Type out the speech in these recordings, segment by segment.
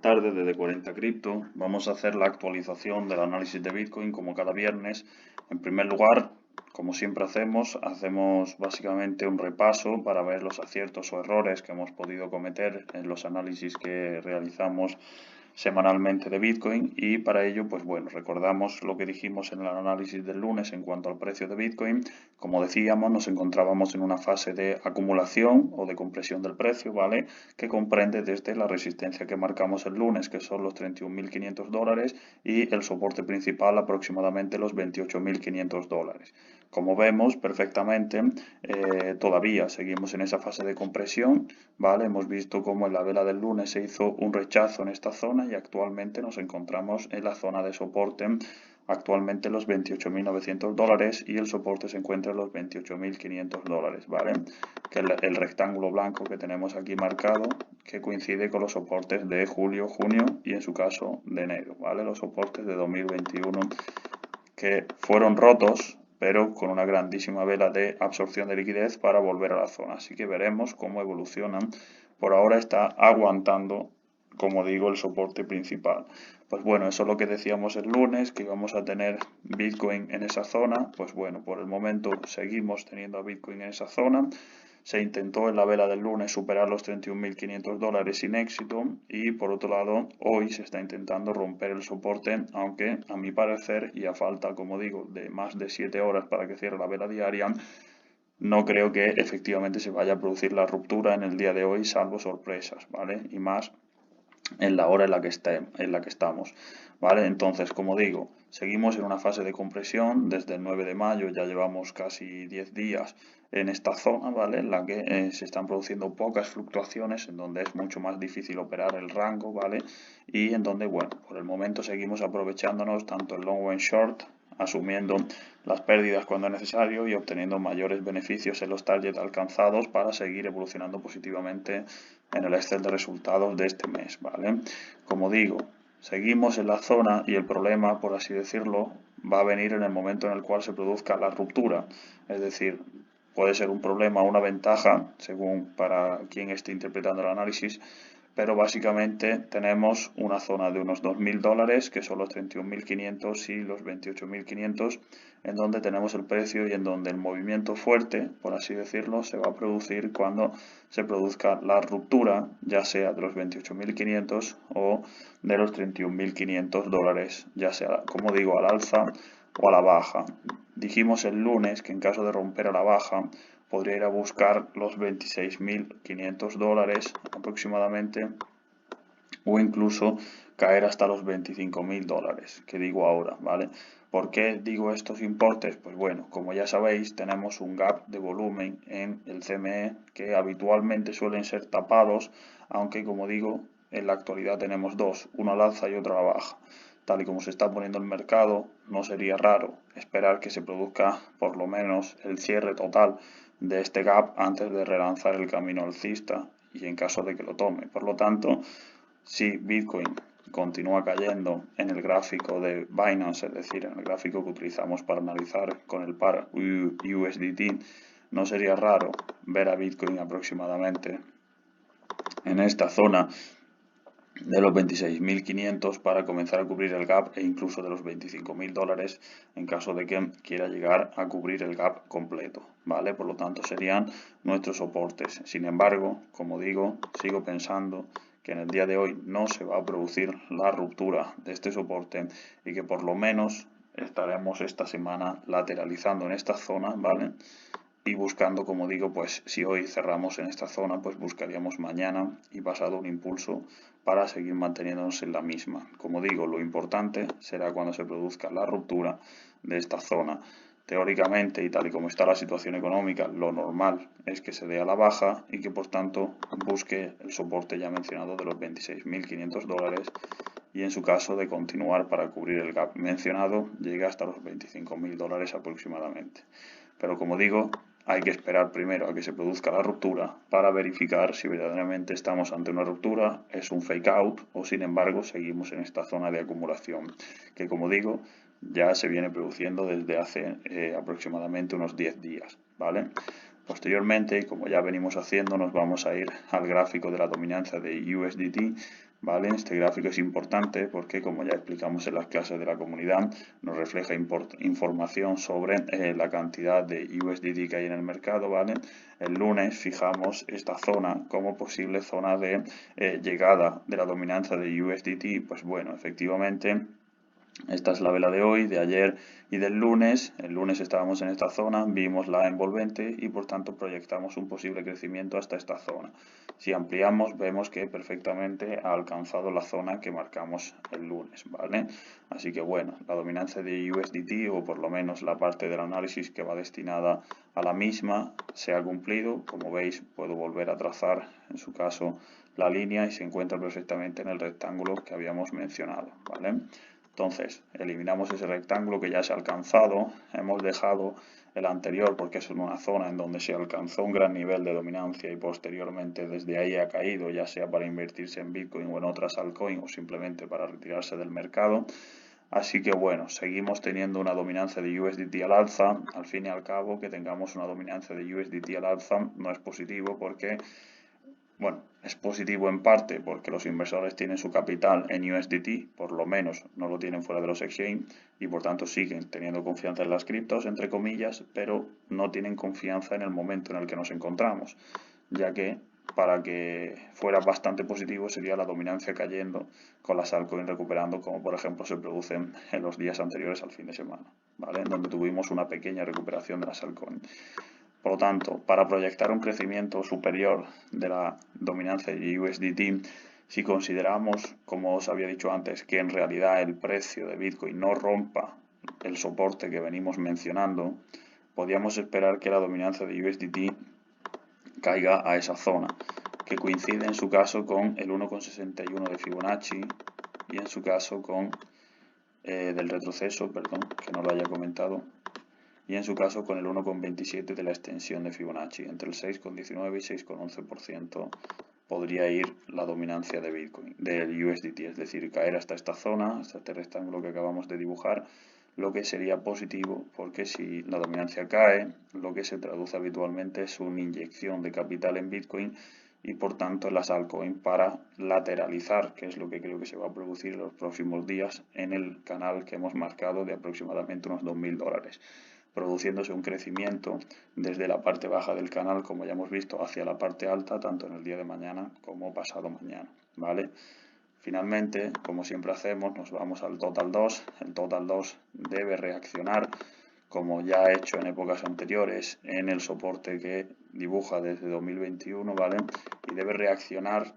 Buenas tardes desde 40 Cripto. Vamos a hacer la actualización del análisis de Bitcoin como cada viernes. En primer lugar, como siempre hacemos básicamente un repaso para ver los aciertos o errores que hemos podido cometer en los análisis que realizamos semanalmente de Bitcoin, y para ello, pues bueno, recordamos lo que dijimos en el análisis del lunes en cuanto al precio de Bitcoin. Como decíamos, nos encontrábamos en una fase de acumulación o de compresión del precio, ¿vale? Que comprende desde la resistencia que marcamos el lunes, que son los $31.500, y el soporte principal aproximadamente los $28.500. Como vemos perfectamente, todavía seguimos en esa fase de compresión, ¿vale? Hemos visto cómo en la vela del lunes se hizo un rechazo en esta zona y actualmente nos encontramos en la zona de soporte, actualmente los $28.900, y el soporte se encuentra en los $28.500, ¿vale? Que el rectángulo blanco que tenemos aquí marcado, que coincide con los soportes de julio, junio y en su caso de enero, ¿vale? Los soportes de 2021 que fueron rotos, pero con una grandísima vela de absorción de liquidez para volver a la zona. Así que veremos cómo evolucionan. Por ahora está aguantando, como digo, el soporte principal. Pues bueno, eso es lo que decíamos el lunes, que íbamos a tener Bitcoin en esa zona. Pues bueno, por el momento seguimos teniendo a Bitcoin en esa zona. Se intentó en la vela del lunes superar los $31.500 sin éxito, y por otro lado hoy se está intentando romper el soporte, aunque a mi parecer, y a falta, como digo, de más de 7 horas para que cierre la vela diaria, no creo que efectivamente se vaya a producir la ruptura en el día de hoy, salvo sorpresas, ¿vale? Y más en la hora en la que estamos, ¿vale? Entonces, como digo, seguimos en una fase de compresión desde el 9 de mayo, ya llevamos casi 10 días en esta zona, ¿vale? En la que se están produciendo pocas fluctuaciones, en donde es mucho más difícil operar el rango, ¿vale? Y en donde, bueno, por el momento seguimos aprovechándonos tanto en long o en short, asumiendo las pérdidas cuando es necesario y obteniendo mayores beneficios en los targets alcanzados para seguir evolucionando positivamente en el Excel de resultados de este mes, ¿vale? Como digo, seguimos en la zona y el problema, por así decirlo, va a venir en el momento en el cual se produzca la ruptura. Es decir, puede ser un problema o una ventaja, según para quien esté interpretando el análisis, pero básicamente tenemos una zona de unos $2.000, que son los 31.500 y los 28.500, en donde tenemos el precio y en donde el movimiento fuerte, por así decirlo, se va a producir cuando se produzca la ruptura, ya sea de los 28.500 o de los $31.500, ya sea, como digo, al alza o a la baja. Dijimos el lunes que en caso de romper a la baja podría ir a buscar los $26.500 aproximadamente, o incluso caer hasta los $25.000, que digo ahora, ¿vale? ¿Por qué digo estos importes? Pues bueno, como ya sabéis, tenemos un gap de volumen en el CME que habitualmente suelen ser tapados, aunque como digo, en la actualidad tenemos dos, uno al alza y otro a la baja. Tal y como se está poniendo el mercado, no sería raro esperar que se produzca por lo menos el cierre total de este gap antes de relanzar el camino alcista, y en caso de que lo tome. Por lo tanto, si Bitcoin continúa cayendo en el gráfico de Binance, es decir, en el gráfico que utilizamos para analizar con el par USDT, no sería raro ver a Bitcoin aproximadamente en esta zona de los 26.500 para comenzar a cubrir el gap, e incluso de los $25.000 en caso de que quiera llegar a cubrir el gap completo, ¿vale? Por lo tanto serían nuestros soportes. Sin embargo, como digo, sigo pensando que en el día de hoy no se va a producir la ruptura de este soporte y que por lo menos estaremos esta semana lateralizando en esta zona, ¿vale? Y buscando, como digo, pues si hoy cerramos en esta zona, pues buscaríamos mañana y pasado un impulso para seguir manteniéndonos en la misma. Como digo, lo importante será cuando se produzca la ruptura de esta zona. Teóricamente, y tal y como está la situación económica, lo normal es que se dé a la baja y que por tanto busque el soporte ya mencionado de los $26.500, y en su caso de continuar para cubrir el gap mencionado llegue hasta los $25.000 aproximadamente. Pero como digo, hay que esperar primero a que se produzca la ruptura para verificar si verdaderamente estamos ante una ruptura, es un fake out, o sin embargo seguimos en esta zona de acumulación, que como digo, ya se viene produciendo desde hace aproximadamente unos 10 días, ¿vale? Posteriormente, como ya venimos haciendo, nos vamos a ir al gráfico de la dominancia de USDT, ¿vale? Este gráfico es importante porque, como ya explicamos en las clases de la comunidad, nos refleja información sobre la cantidad de USDT que hay en el mercado, ¿vale? El lunes fijamos esta zona como posible zona de llegada de la dominancia de USDT. Pues bueno, efectivamente, esta es la vela de hoy, de ayer y del lunes. El lunes estábamos en esta zona, vimos la envolvente y por tanto proyectamos un posible crecimiento hasta esta zona. Si ampliamos, vemos que perfectamente ha alcanzado la zona que marcamos el lunes, ¿vale? Así que bueno, la dominancia de USDT, o por lo menos la parte del análisis que va destinada a la misma, se ha cumplido. Como veis, puedo volver a trazar, en su caso, la línea y se encuentra perfectamente en el rectángulo que habíamos mencionado, ¿vale? Entonces, eliminamos ese rectángulo que ya se ha alcanzado, hemos dejado el anterior porque es una zona en donde se alcanzó un gran nivel de dominancia y posteriormente desde ahí ha caído, ya sea para invertirse en Bitcoin o en otras altcoins o simplemente para retirarse del mercado. Así que bueno, seguimos teniendo una dominancia de USDT al alza. Al fin y al cabo, que tengamos una dominancia de USDT al alza no es positivo porque, bueno, es positivo en parte porque los inversores tienen su capital en USDT, por lo menos no lo tienen fuera de los exchange y por tanto siguen teniendo confianza en las criptos, entre comillas, pero no tienen confianza en el momento en el que nos encontramos, ya que para que fuera bastante positivo sería la dominancia cayendo con las altcoins recuperando, como por ejemplo se produce en los días anteriores al fin de semana, ¿vale? Donde tuvimos una pequeña recuperación de las altcoins. Por lo tanto, para proyectar un crecimiento superior de la dominancia de USDT, si consideramos, como os había dicho antes, que en realidad el precio de Bitcoin no rompa el soporte que venimos mencionando, podríamos esperar que la dominancia de USDT caiga a esa zona, que coincide en su caso con el 1,61 de Fibonacci y en su caso con del retroceso, perdón, que no lo haya comentado, y en su caso con el 1,27 de la extensión de Fibonacci. Entre el 6,19 y 6,11% podría ir la dominancia de Bitcoin, del USDT, es decir, caer hasta esta zona, hasta este rectángulo que acabamos de dibujar, lo que sería positivo porque si la dominancia cae, lo que se traduce habitualmente es una inyección de capital en Bitcoin y por tanto en las altcoins para lateralizar, que es lo que creo que se va a producir en los próximos días en el canal que hemos marcado de aproximadamente unos $2.000, produciéndose un crecimiento desde la parte baja del canal, como ya hemos visto, hacia la parte alta, tanto en el día de mañana como pasado mañana, ¿vale? Finalmente, como siempre hacemos, nos vamos al Total 2. El Total 2 debe reaccionar, como ya ha hecho en épocas anteriores, en el soporte que dibuja desde 2021, ¿vale? Y debe reaccionar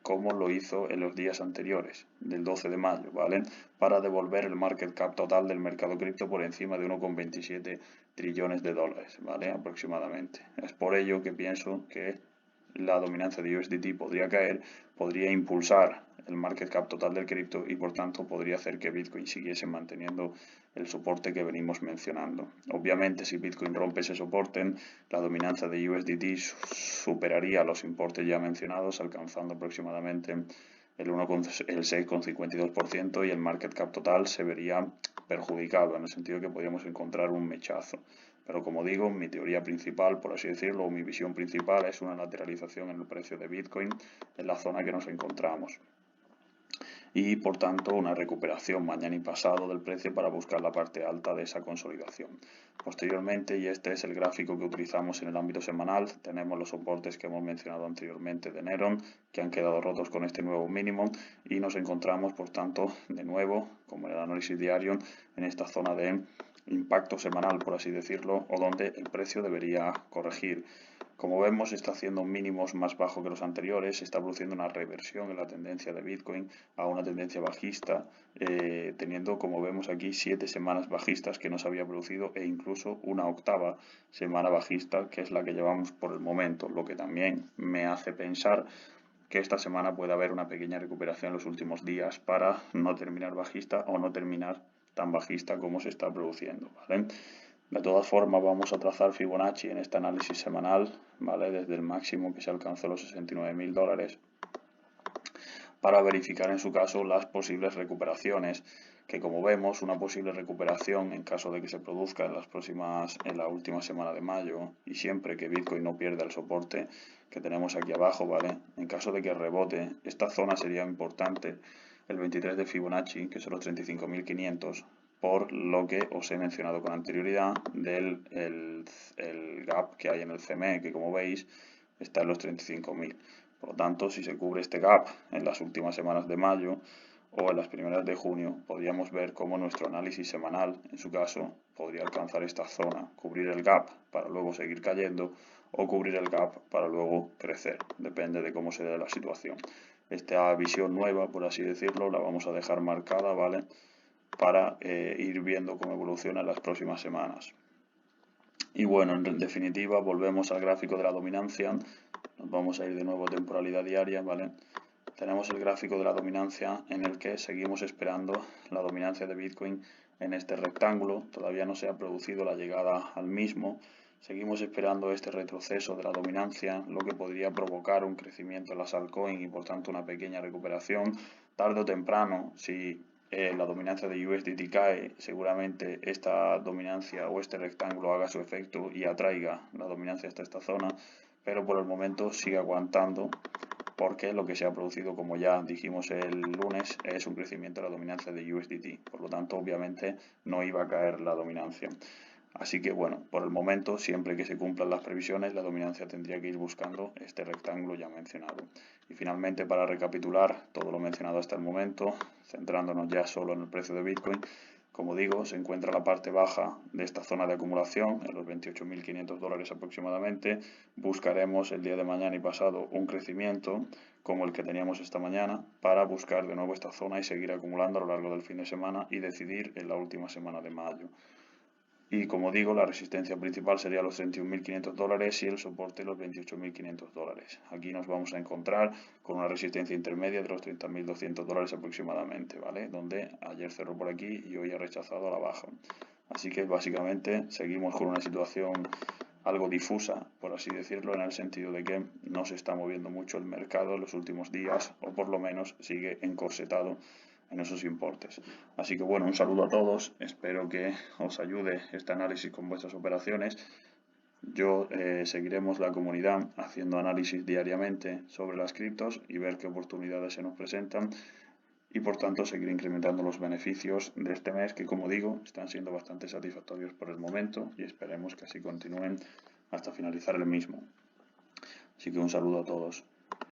como lo hizo en los días anteriores, del 12 de mayo, ¿vale? Para devolver el market cap total del mercado cripto por encima de 1,27 trillones de dólares, ¿vale? Aproximadamente. Es por ello que pienso que la dominancia de USDT podría caer, podría impulsar el market cap total del cripto y por tanto podría hacer que Bitcoin siguiese manteniendo el soporte que venimos mencionando. Obviamente, si Bitcoin rompe ese soporte, la dominancia de USDT superaría los importes ya mencionados, alcanzando aproximadamente el 6,52% y el market cap total se vería perjudicado, en el sentido que podríamos encontrar un mechazo. Pero como digo, mi teoría principal, por así decirlo, o mi visión principal es una lateralización en el precio de Bitcoin en la zona que nos encontramos. Y por tanto una recuperación mañana y pasado del precio para buscar la parte alta de esa consolidación. Posteriormente, y este es el gráfico que utilizamos en el ámbito semanal, tenemos los soportes que hemos mencionado anteriormente de Neron, que han quedado rotos con este nuevo mínimo y nos encontramos por tanto de nuevo, como en el análisis diario, en esta zona de impacto semanal, por así decirlo, o donde el precio debería corregir. Como vemos, está haciendo mínimos más bajos que los anteriores, se está produciendo una reversión en la tendencia de Bitcoin a una tendencia bajista, teniendo, como vemos aquí, 7 semanas bajistas que no se había producido e incluso una octava semana bajista, que es la que llevamos por el momento, lo que también me hace pensar que esta semana puede haber una pequeña recuperación en los últimos días para no terminar bajista o no terminar tan bajista como se está produciendo, ¿vale? De todas formas, vamos a trazar Fibonacci en este análisis semanal, ¿vale? Desde el máximo que se alcanzó los $69.000 para verificar en su caso las posibles recuperaciones. que como vemos una posible recuperación en caso de que se produzca en la última semana de mayo y siempre que Bitcoin no pierda el soporte que tenemos aquí abajo, ¿vale? En caso de que rebote, esta zona sería importante, el 23 de Fibonacci, que son los 35.500, por lo que os he mencionado con anterioridad del el gap que hay en el CME, que como veis está en los 35.000. Por lo tanto, si se cubre este gap en las últimas semanas de mayo o en las primeras de junio, podríamos ver cómo nuestro análisis semanal, en su caso, podría alcanzar esta zona, cubrir el gap para luego seguir cayendo o cubrir el gap para luego crecer, depende de cómo se dé la situación. Esta visión nueva, por así decirlo, la vamos a dejar marcada, ¿vale? Para ir viendo cómo evoluciona en las próximas semanas. Y bueno, en definitiva, volvemos al gráfico de la dominancia. Nos vamos a ir de nuevo a temporalidad diaria, ¿vale? Tenemos el gráfico de la dominancia en el que seguimos esperando la dominancia de Bitcoin en este rectángulo. Todavía no se ha producido la llegada al mismo. Seguimos esperando este retroceso de la dominancia, lo que podría provocar un crecimiento en las altcoins y por tanto una pequeña recuperación. Tarde o temprano, si la dominancia de USDT cae, seguramente esta dominancia o este rectángulo haga su efecto y atraiga la dominancia hasta esta zona, pero por el momento sigue aguantando porque lo que se ha producido, como ya dijimos el lunes, es un crecimiento de la dominancia de USDT. Por lo tanto, obviamente no iba a caer la dominancia. Así que bueno, por el momento, siempre que se cumplan las previsiones, la dominancia tendría que ir buscando este rectángulo ya mencionado. Y finalmente, para recapitular todo lo mencionado hasta el momento, centrándonos ya solo en el precio de Bitcoin, como digo, se encuentra la parte baja de esta zona de acumulación, en los 28.500 dólares aproximadamente. Buscaremos el día de mañana y pasado un crecimiento como el que teníamos esta mañana para buscar de nuevo esta zona y seguir acumulando a lo largo del fin de semana y decidir en la última semana de mayo. Y como digo, la resistencia principal sería los 31.500 dólares y el soporte los 28.500 dólares. Aquí nos vamos a encontrar con una resistencia intermedia de los 30.200 dólares aproximadamente, ¿vale? Donde ayer cerró por aquí y hoy ha rechazado a la baja. Así que básicamente seguimos con una situación algo difusa, por así decirlo, en el sentido de que no se está moviendo mucho el mercado en los últimos días, o por lo menos sigue encorsetado en esos importes. Así que bueno, un saludo a todos, espero que os ayude este análisis con vuestras operaciones. Seguiremos la comunidad haciendo análisis diariamente sobre las criptos y ver qué oportunidades se nos presentan y por tanto seguir incrementando los beneficios de este mes que, como digo, están siendo bastante satisfactorios por el momento y esperemos que así continúen hasta finalizar el mismo. Así que un saludo a todos.